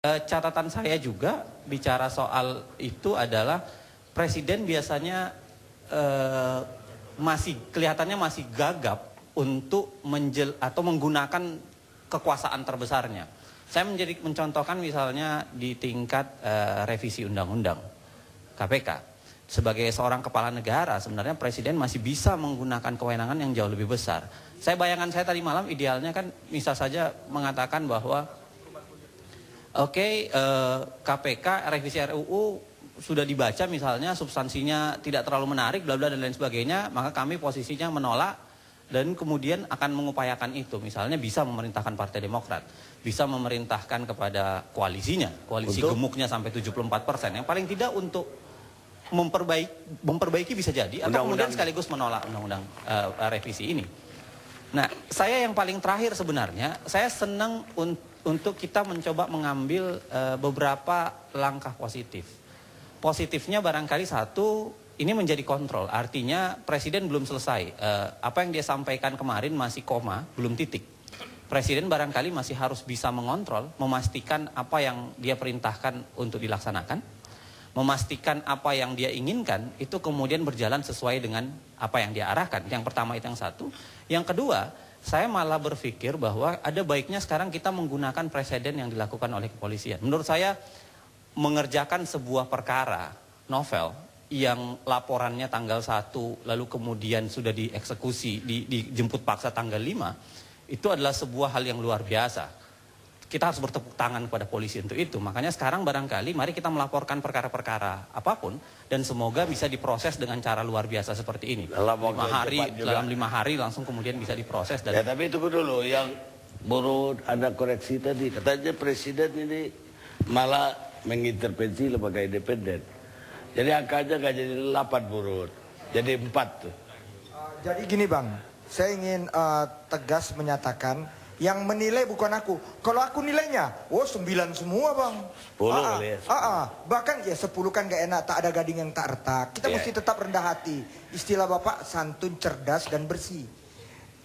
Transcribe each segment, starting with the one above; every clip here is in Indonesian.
Catatan saya juga bicara soal itu adalah presiden biasanya kelihatannya masih gagap untuk menggunakan kekuasaan terbesarnya. Saya mencontohkan misalnya di tingkat revisi undang-undang KPK. Sebagai seorang kepala negara sebenarnya presiden masih bisa menggunakan kewenangan yang jauh lebih besar. Bayangan saya tadi malam idealnya kan bisa saja mengatakan bahwa KPK revisi RUU sudah dibaca misalnya substansinya tidak terlalu menarik bla bla dan lain sebagainya, maka kami posisinya menolak dan kemudian akan mengupayakan itu. Misalnya bisa memerintahkan Partai Demokrat, bisa memerintahkan kepada koalisinya, koalisi gemuknya sampai 74%. Yang paling tidak untuk memperbaiki bisa jadi, atau kemudian sekaligus menolak undang-undang revisi ini. Nah, saya yang paling terakhir sebenarnya, saya senang untuk kita mencoba mengambil beberapa langkah positif. Positifnya barangkali satu, ini menjadi kontrol. Artinya presiden belum selesai. Apa yang dia sampaikan kemarin masih koma, belum titik. Presiden barangkali masih harus bisa mengontrol, memastikan apa yang dia perintahkan untuk dilaksanakan, memastikan apa yang dia inginkan itu kemudian berjalan sesuai dengan apa yang dia arahkan. Yang pertama itu yang satu. Yang kedua, saya malah berpikir bahwa ada baiknya sekarang kita menggunakan preseden yang dilakukan oleh kepolisian. Menurut saya mengerjakan sebuah perkara novel yang laporannya tanggal 1 lalu kemudian sudah dieksekusi, dijemput paksa tanggal 5, itu adalah sebuah hal yang luar biasa. Kita harus bertepuk tangan kepada polisi untuk itu. Makanya sekarang barangkali mari kita melaporkan perkara-perkara apapun dan semoga bisa diproses dengan cara luar biasa seperti ini. Dalam 5 hari langsung kemudian bisa diproses. Dan... Ya, tapi tunggu dulu, yang menurut Anda koreksi tadi, katanya presiden ini malah mengintervensi lembaga independen. Jadi angkanya nggak jadi 8 burut, jadi 4 tuh. Jadi gini Bang, saya ingin tegas menyatakan yang menilai bukan aku. Kalau aku nilainya, 9 semua Bang. 10 kali ya. Bahkan ya 10 kan gak enak, tak ada gading yang tak retak. Kita mesti tetap rendah hati. Istilah Bapak santun, cerdas dan bersih.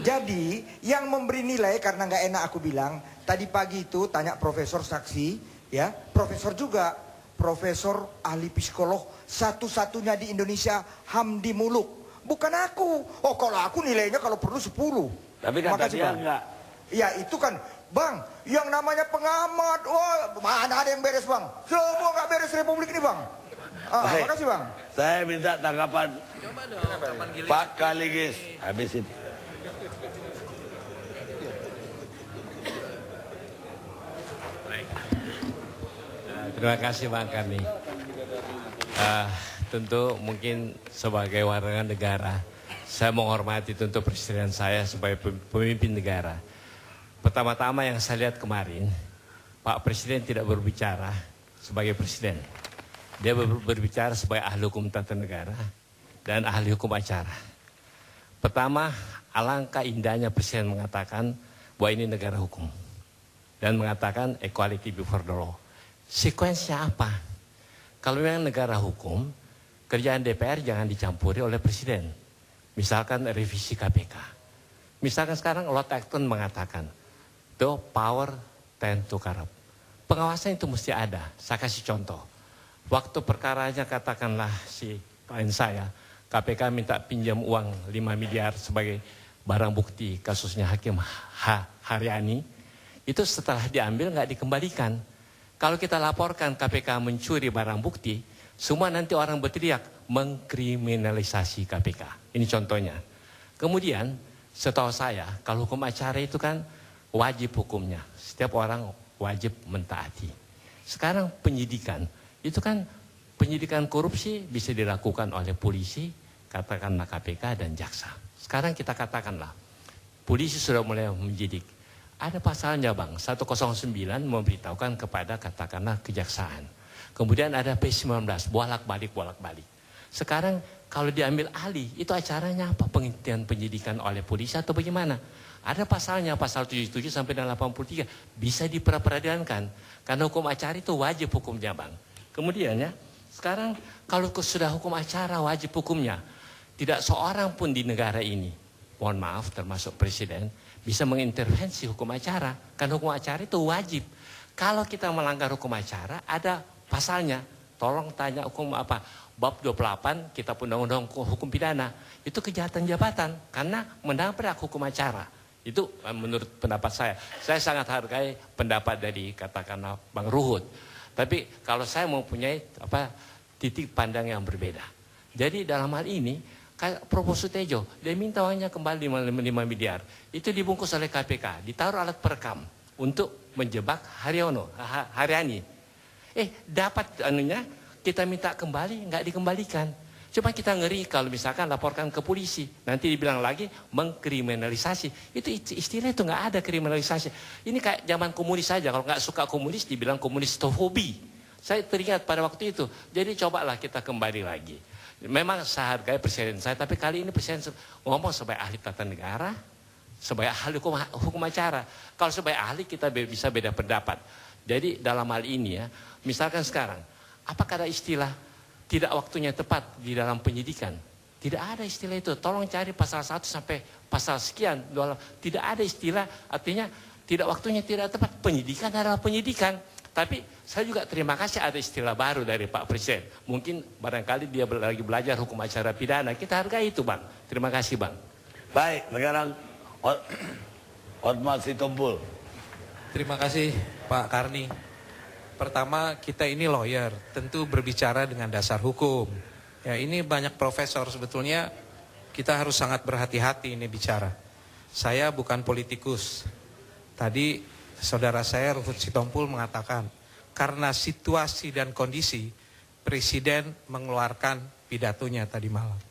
Jadi yang memberi nilai karena gak enak aku bilang, tadi pagi itu tanya profesor saksi, ya, profesor juga, profesor ahli psikolog satu-satunya di Indonesia, Hamdi Muluk. Bukan aku. Oh, kalau aku nilainya kalau perlu 10. Tapi kata dia enggak. Ya itu kan Bang, yang namanya pengamat, mana ada yang beres Bang? Semua nggak beres Republik ini Bang. Makasih Bang. Saya minta tanggapan Pak Kaligis. Habisin. Terima kasih Bang Karni. Tentu mungkin sebagai warga negara, saya menghormati tentu presiden saya sebagai pemimpin negara. Pertama-tama yang saya lihat kemarin, Pak Presiden tidak berbicara sebagai presiden. Dia berbicara sebagai ahli hukum tata negara dan ahli hukum acara. Pertama, alangkah indahnya presiden mengatakan bahwa ini negara hukum. Dan mengatakan equality before the law. Sekuensinya apa? Kalau memang negara hukum, kerjaan DPR jangan dicampuri oleh presiden. Misalkan revisi KPK. Misalkan sekarang Lord Acton mengatakan, the power tend to corrupt. Pengawasan itu mesti ada. Saya kasih contoh. Waktu perkaranya katakanlah si klien saya, KPK minta pinjam uang 5 miliar sebagai barang bukti kasusnya Hakim Haryani, itu setelah diambil nggak dikembalikan. Kalau kita laporkan KPK mencuri barang bukti, semua nanti orang berteriak mengkriminalisasi KPK. Ini contohnya. Kemudian setahu saya kalau hukum acara itu kan wajib hukumnya. Setiap orang wajib mentaati. Sekarang penyidikan, itu kan penyidikan korupsi bisa dilakukan oleh polisi, katakanlah KPK dan jaksa. Sekarang kita katakanlah, polisi sudah mulai menyidik. Ada pasalnya Bang, 109 memberitahukan kepada katakanlah kejaksaan. Kemudian ada P19, bolak-balik. Sekarang kalau diambil alih, itu acaranya apa? Penghentian penyidikan oleh polisi atau bagaimana? Ada pasalnya, pasal 77 sampai 83, bisa diperadilankan. Karena hukum acara itu wajib hukumnya Bang. Kemudian ya, sekarang kalau sudah hukum acara wajib hukumnya, tidak seorang pun di negara ini, mohon maaf termasuk presiden, bisa mengintervensi hukum acara. Karena hukum acara itu wajib. Kalau kita melanggar hukum acara, ada pasalnya. Tolong tanya hukum apa? Bab 28 Kitab Undang-Undang Hukum Pidana. Itu kejahatan jabatan karena menabrak hukum acara. Itu menurut pendapat saya. Saya sangat hargai pendapat dari katakanlah Bang Ruhut. Tapi kalau saya mempunyai titik pandang yang berbeda. Jadi dalam hal ini, kayak Prof. Sutejo, dia minta uangnya kembali 5 miliar. Itu dibungkus oleh KPK, ditaruh alat perekam untuk menjebak Haryani. Dapat anunya, kita minta kembali, nggak dikembalikan. Cuma kita ngeri kalau misalkan laporkan ke polisi, nanti dibilang lagi mengkriminalisasi. Itu istilah itu nggak ada kriminalisasi. Ini kayak zaman komunis saja, kalau nggak suka komunis dibilang komunistofobi. Saya teringat pada waktu itu. Jadi cobalah kita kembali lagi. Memang saya hargai presiden saya, tapi kali ini presiden ngomong sebagai ahli tata negara, sebagai ahli hukum acara. Kalau sebagai ahli kita bisa beda pendapat. Jadi dalam hal ini ya, misalkan sekarang, apakah ada istilah tidak waktunya tepat di dalam penyidikan? Tidak ada istilah itu. Tolong cari pasal 1 sampai pasal sekian. Tidak ada istilah, artinya tidak waktunya tidak tepat. Penyidikan adalah penyidikan. Tapi saya juga terima kasih ada istilah baru dari Pak Presiden. Mungkin barangkali dia lagi belajar hukum acara pidana. Kita hargai itu, Bang. Terima kasih, Bang. Baik, sekarang Otmar Sitompul. Terima kasih Pak Karni. Pertama, kita ini lawyer, tentu berbicara dengan dasar hukum. Ya, ini banyak profesor, sebetulnya kita harus sangat berhati-hati ini bicara. Saya bukan politikus. Tadi saudara saya Ruhut Sitompul mengatakan, karena situasi dan kondisi, Presiden mengeluarkan pidatonya tadi malam.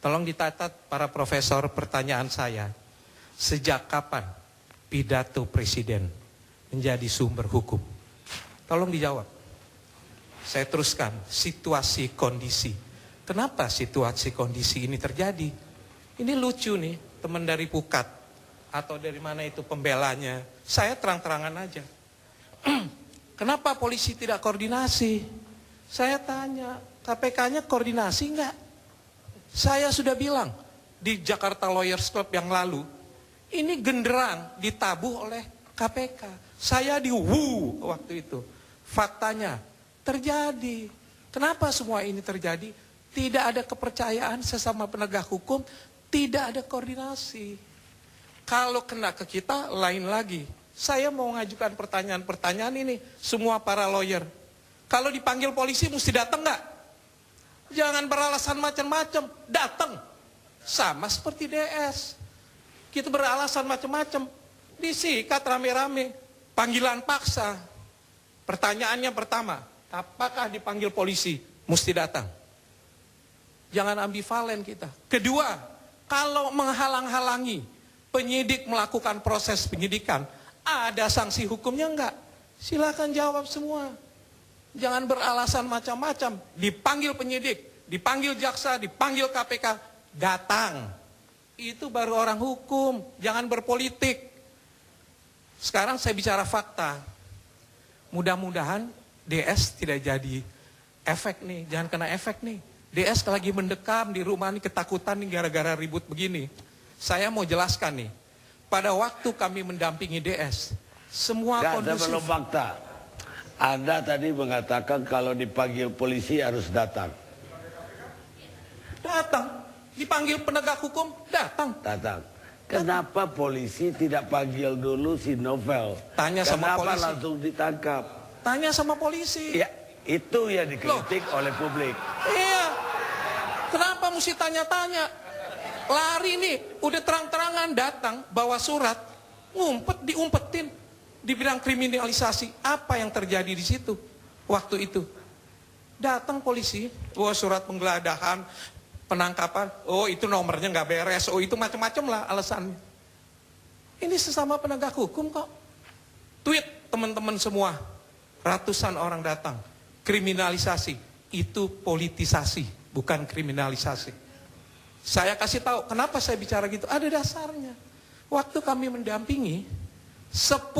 Tolong ditatat para profesor pertanyaan saya. Sejak kapan pidato Presiden menjadi sumber hukum? Tolong dijawab. Saya teruskan, situasi kondisi. Kenapa situasi kondisi ini terjadi? Ini lucu nih, teman dari Pukat atau dari mana itu pembelanya. Saya terang-terangan aja. Kenapa polisi tidak koordinasi? Saya tanya, KPK-nya koordinasi enggak? Saya sudah bilang di Jakarta Lawyers Club yang lalu, ini genderang ditabuh oleh KPK. Saya waktu itu. Faktanya terjadi. Kenapa semua ini terjadi? Tidak ada kepercayaan sesama penegak hukum, tidak ada koordinasi. Kalau kena ke kita, lain lagi. Saya mau mengajukan pertanyaan-pertanyaan ini, semua para lawyer. Kalau dipanggil polisi mesti datang nggak? Jangan beralasan macam-macam, datang. Sama seperti DS. Kita beralasan macam-macam, disikat rame-rame, panggilan paksa. Pertanyaannya pertama, apakah dipanggil polisi? Mesti datang. Jangan ambivalen kita. Kedua, kalau menghalang-halangi penyidik melakukan proses penyidikan, ada sanksi hukumnya enggak? Silakan jawab semua. Jangan beralasan macam-macam. Dipanggil penyidik, dipanggil jaksa, dipanggil KPK, datang. Itu baru orang hukum, jangan berpolitik. Sekarang saya bicara fakta. Mudah-mudahan DS tidak jadi efek nih, jangan kena efek nih. DS lagi mendekam di rumah nih, ketakutan nih gara-gara ribut begini. Saya mau jelaskan nih, pada waktu kami mendampingi DS, semua kondusif. Sebelum fakta, Anda tadi mengatakan kalau dipanggil polisi harus datang. Datang, dipanggil penegak hukum, datang. Datang. Kenapa polisi tidak panggil dulu si Novel? Tanya sama polisi. Kenapa langsung ditangkap? Tanya sama polisi. Ya, itu yang dikritik oleh publik. Iya. Kenapa mesti tanya-tanya? Lari nih, udah terang-terangan datang, bawa surat, diumpetin. Dibilang kriminalisasi. Apa yang terjadi di situ waktu itu? Datang polisi, bawa surat penggeledahan, penangkapan, itu nomornya nggak beres, itu macam-macam lah alasannya. Ini sesama penegak hukum kok. Tweet teman-teman semua, ratusan orang datang. Kriminalisasi, itu politisasi, bukan kriminalisasi. Saya kasih tahu, kenapa saya bicara gitu, ada dasarnya. Waktu kami mendampingi, 10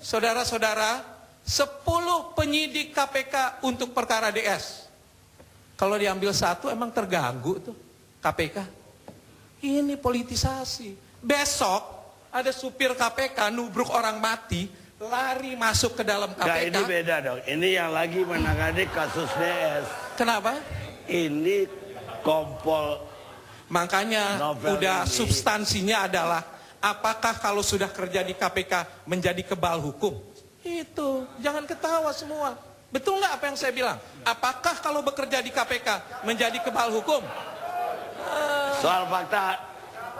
saudara-saudara, 10 penyidik KPK untuk perkara DS. Kalau diambil satu emang terganggu tuh KPK. Ini politisasi. Besok ada supir KPK nubruk orang mati, lari masuk ke dalam Nah, KPK. ini beda dong. Ini yang lagi menangani kasus DS. Kenapa? Ini Kompol. Makanya Novel udah ini. substansinya adalah apakah kalau sudah kerja di KPK menjadi kebal hukum? Itu, jangan ketawa semua. Betul nggak apa yang saya bilang? Apakah kalau bekerja di KPK menjadi kebal hukum? Soal fakta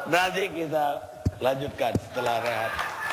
nanti kita lanjutkan setelah rehat.